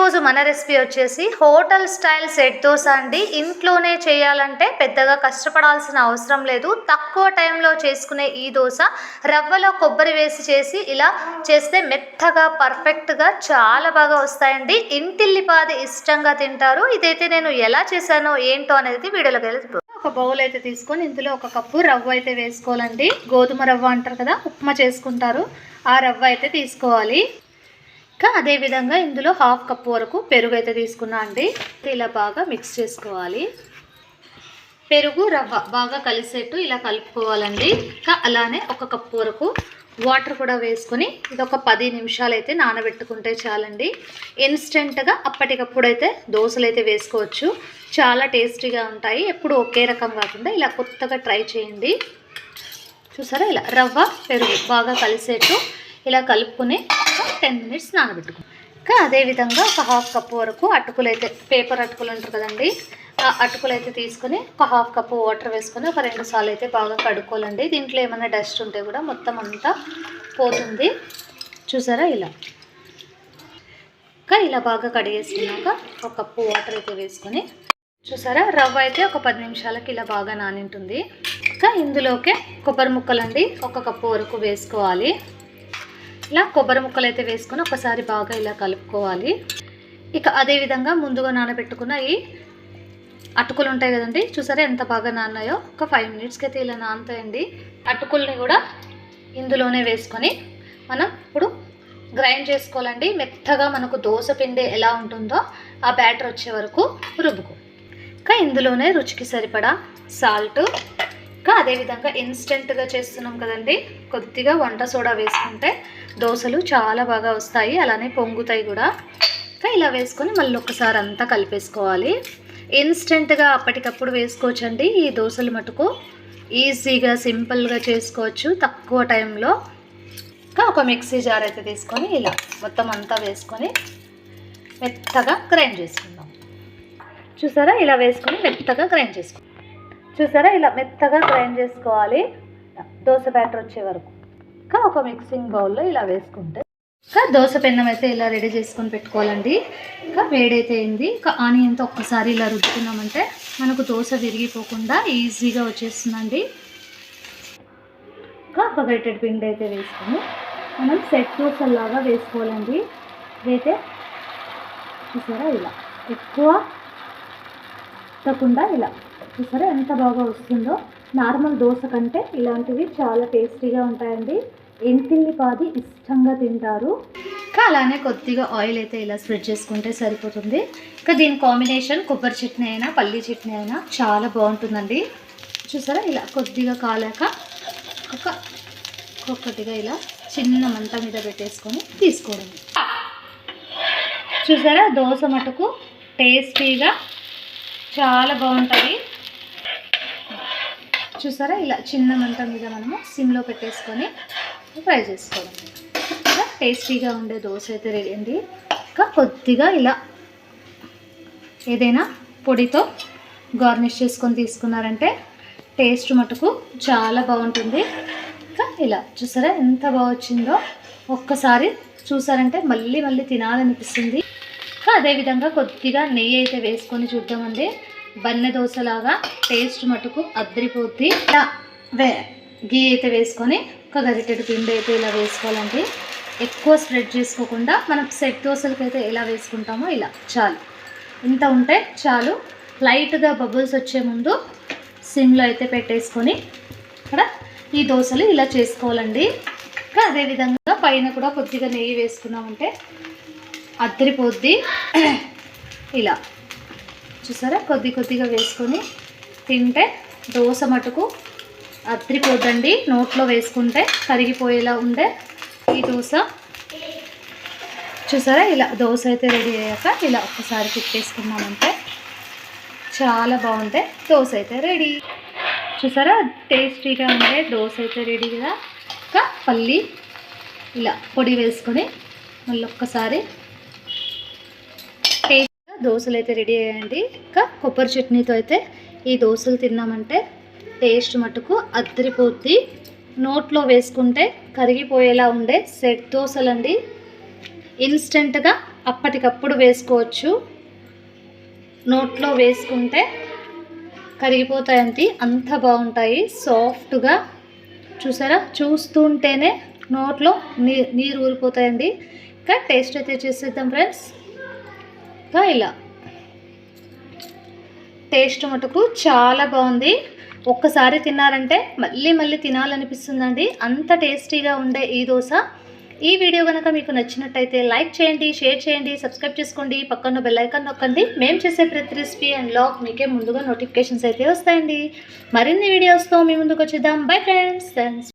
ఈరోజు మన రెసిపీ వచ్చేసి హోటల్ స్టైల్ సెట్ దోశ అండి. ఇంట్లోనే చేయాలంటే పెద్దగా కష్టపడాల్సిన అవసరం లేదు. తక్కువ టైంలో చేసుకునే ఈ దోశ రవ్వలో కొబ్బరి వేసి చేసి ఇలా చేస్తే మెత్తగా పర్ఫెక్ట్గా చాలా బాగా వస్తాయండి. ఇంటిల్లిపాది ఇష్టంగా తింటారు. ఇదైతే నేను ఎలా చేశానో ఏంటో అనేది వీడియోలోకి వెళ్ళి ఒక బౌల్ అయితే తీసుకొని ఇందులో ఒక కప్పు రవ్వ అయితే వేసుకోవాలండి. గోధుమ రవ్వ అంటారు కదా, ఉప్మా చేసుకుంటారు, ఆ రవ్వ అయితే తీసుకోవాలి. ఇంకా అదేవిధంగా ఇందులో హాఫ్ కప్పు వరకు పెరుగు అయితే తీసుకున్నా అండి. ఇలా బాగా మిక్స్ చేసుకోవాలి. పెరుగు రవ్వ బాగా కలిసేట్టు ఇలా కలుపుకోవాలండి. ఇంకా అలానే ఒక కప్పు వరకు వాటర్ కూడా వేసుకొని ఇది ఒక 10 నిమిషాలు అయితే నానబెట్టుకుంటే చాలండి. ఇన్స్టెంట్గా అప్పటికప్పుడు అయితే దోశలు అయితే వేసుకోవచ్చు. చాలా టేస్టీగా ఉంటాయి. ఎప్పుడు ఒకే రకం కాకుండా ఇలా కొత్తగా ట్రై చేయండి. చూసారా, ఇలా రవ్వ పెరుగు బాగా కలిసేట్టు ఇలా కలుపుకొని 10 మినిట్స్ నానబెట్టుకోండి. ఇంకా అదేవిధంగా ఒక హాఫ్ కప్పు వరకు అటుకులు అయితే, పేపర్ అటుకులు ఉంటారు కదండి, ఆ అటుకులు అయితే తీసుకొని ఒక హాఫ్ కప్పు వాటర్ వేసుకొని ఒక 2 సార్లు అయితే బాగా కడుక్కోవాలండి. దీంట్లో ఏమైనా డస్ట్ ఉంటే కూడా మొత్తం అంతా పోతుంది. చూసారా, ఇలా ఇంకా ఇలా బాగా కడిగేసుకున్నాక ఒక కప్పు వాటర్ అయితే వేసుకొని, చూసారా రవ్వ అయితే ఒక 10 నిమిషాలకి ఇలా బాగా నానింటుంది. ఇంకా ఇందులోకే కొబ్బరి ముక్కలండి ఒక కప్పు వరకు వేసుకోవాలి. ఇలా కొబ్బరి ముక్కలు అయితే వేసుకొని ఒకసారి బాగా ఇలా కలుపుకోవాలి. ఇక అదేవిధంగా ముందుగా నానబెట్టుకున్న ఈ అటుకులు ఉంటాయి కదండి, చూసారా ఎంత బాగా నానాయో. ఒక 5 మినిట్స్కి అయితే ఇలా నానుతాయండి. అటుకుల్ని కూడా ఇందులోనే వేసుకొని మనం ఇప్పుడు గ్రైండ్ చేసుకోవాలండి. మెత్తగా మనకు దోశ పిండి ఎలా ఉంటుందో ఆ బ్యాటర్ వచ్చే వరకు రుబ్బుకో. ఇంకా ఇందులోనే రుచికి సరిపడా సాల్ట్, ఇంకా అదేవిధంగా ఇన్స్టెంట్గా చేస్తున్నాం కదండి, కొద్దిగా వంట సోడా వేసుకుంటే దోశలు చాలా బాగా వస్తాయి, అలానే పొంగుతాయి కూడా. ఇంకా ఇలా వేసుకొని మళ్ళీ ఒకసారి అంతా కలిపేసుకోవాలి. ఇన్స్టెంట్గా అప్పటికప్పుడు వేసుకోవచ్చండి ఈ దోశలు మటుకు. ఈజీగా సింపుల్గా చేసుకోవచ్చు తక్కువ టైంలో. ఇంకా ఒక మిక్సీ జార్ అయితే తీసుకొని ఇలా మొత్తం అంతా వేసుకొని మెత్తగా గ్రైండ్ చేసుకుందాం. చూసారా, ఇలా వేసుకొని మెత్తగా గ్రైండ్ చేసుకోండి. చూసారా, ఇలా మెత్తగా గ్రైండ్ చేసుకోవాలి దోశ బ్యాటర్ వచ్చే వరకు. ఇంకా ఒక మిక్సింగ్ బౌల్లో ఇలా వేసుకుంటే ఇంకా దోశ పెన్నం అయితే ఇలా రెడీ చేసుకొని పెట్టుకోవాలండి. ఇంకా వేడైతే అయింది. ఇంకా ఆనియన్తో ఒక్కసారి ఇలా రుద్దుకున్నామంటే మనకు దోశ విరిగిపోకుండా ఈజీగా వచ్చేస్తుందండి. ఇంకా ఒక గరిటెడ్ పిండి అయితే వేసుకొని మనం సెట్ దోశలాగా వేసుకోవాలండి. ఇదైతే చూసారా, ఇలా ఎక్కువ తగ్గకుండా ఇలా, చూసారా ఎంత బాగా వస్తుందో. నార్మల్ దోశ కంటే ఇలాంటివి చాలా టేస్టీగా ఉంటాయండి. ఇంటిల్లిపాది ఇష్టంగా తింటారు. ఇంకా అలానే కొద్దిగా ఆయిల్ అయితే ఇలా స్ప్రెడ్ చేసుకుంటే సరిపోతుంది. ఇంకా దీని కాంబినేషన్ కొబ్బరి చట్నీ అయినా పల్లీ చట్నీ అయినా చాలా బాగుంటుందండి. చూసారా, ఇలా కొద్దిగా కాలాక ఒక్కొక్కటిగా ఇలా చిన్న మంట మీద పెట్టేసుకొని తీసుకోవడం. చూసారా, దోశ మటుకు టేస్టీగా చాలా బాగుంటుంది. చూసారా, ఇలా చిన్న మంట మీద మనము సిమ్లో పెట్టేసుకొని ఫ్రై చేసుకోవడం. ఇలా టేస్టీగా ఉండే దోశ అయితే రెడీ అండి. ఇంకా కొద్దిగా ఇలా ఏదైనా పొడితో గార్నిష్ చేసుకొని తీసుకున్నారంటే టేస్ట్ మటుకు చాలా బాగుంటుంది. ఇంకా ఇలా చూసారా ఎంత బాగా వచ్చిందో. ఒక్కసారి చూసారంటే మళ్ళీ మళ్ళీ తినాలనిపిస్తుంది. ఇంకా అదేవిధంగా కొద్దిగా నెయ్యి అయితే వేసుకొని చూద్దామండి. బన్నె దోశలాగా టేస్ట్ మటుకు అద్దరిపోద్ది. ఇలా గీ అయితే వేసుకొని ఒక గరిటెడు పిండి అయితే ఇలా వేసుకోవాలండి. ఎక్కువ స్ప్రెడ్ చేసుకోకుండా మనం సెట్ దోశలకైతే ఎలా వేసుకుంటామో ఇలా చాలు, ఇంత ఉంటే చాలు. లైట్గా బబుల్స్ వచ్చే ముందు సిమ్లో అయితే పెట్టేసుకొని ఇక్కడ ఈ దోశలు ఇలా చేసుకోవాలండి. ఇంకా అదేవిధంగా పైన కూడా కొద్దిగా నెయ్యి వేసుకున్నామంటే అద్దరిపోద్ది. ఇలా చూసారా, కొద్దిగా వేసుకొని తింటే దోశ మటుకు అద్దరిపోద్దండి. నోట్లో వేసుకుంటే కరిగిపోయేలా ఉండే ఈ దోశ. చూసారా, ఇలా దోశ అయితే రెడీ అయ్యాక ఇలా ఒక్కసారి తిప్పేసుకున్నామంటే చాలా బాగుంటే దోశ అయితే రెడీ. చూసారా, టేస్టీగా ఉండే దోశ అయితే రెడీ కదా. ఇంకా పల్లి ఇలా పొడి వేసుకొని మళ్ళీ ఒక్కసారి దోశలు అయితే రెడీ అయ్యాయండి. ఇంకా కొబ్బరి చట్నీతో అయితే ఈ దోశలు తిన్నామంటే టేస్ట్ మటుకు అద్దరిపోద్ది. నోట్లో వేసుకుంటే కరిగిపోయేలా ఉండే సెట్ దోశలండి. ఇన్స్టెంట్గా అప్పటికప్పుడు వేసుకోవచ్చు. నోట్లో వేసుకుంటే కరిగిపోతాయండి, అంత బాగుంటాయి సాఫ్ట్గా. చూసారా, చూస్తుంటేనే నోట్లో నీరు ఊరిపోతాయండి. ఇంకా టేస్ట్ అయితే చేసేద్దాం ఫ్రెండ్స్. ఇంకా ఇలా టేస్ట్ మటుకు చాలా బాగుంది. ఒక్కసారి తిన్నారంటే మళ్ళీ మళ్ళీ తినాలనిపిస్తుందండి, అంత టేస్టీగా ఉండే ఈ దోశ. ఈ వీడియో కనుక మీకు నచ్చినట్టయితే లైక్ చేయండి, షేర్ చేయండి, సబ్స్క్రైబ్ చేసుకోండి, పక్కన బెల్ ఐకాన్ నొక్కండి. మేము చేసే ప్రతి రెసిపీ అండ్ వ్లాగ్ మీకే ముందుగా నోటిఫికేషన్స్ అయితే వస్తాయండి. మరిన్ని వీడియోస్తో మీ ముందుకు వచ్చేద్దాం. Bye friends.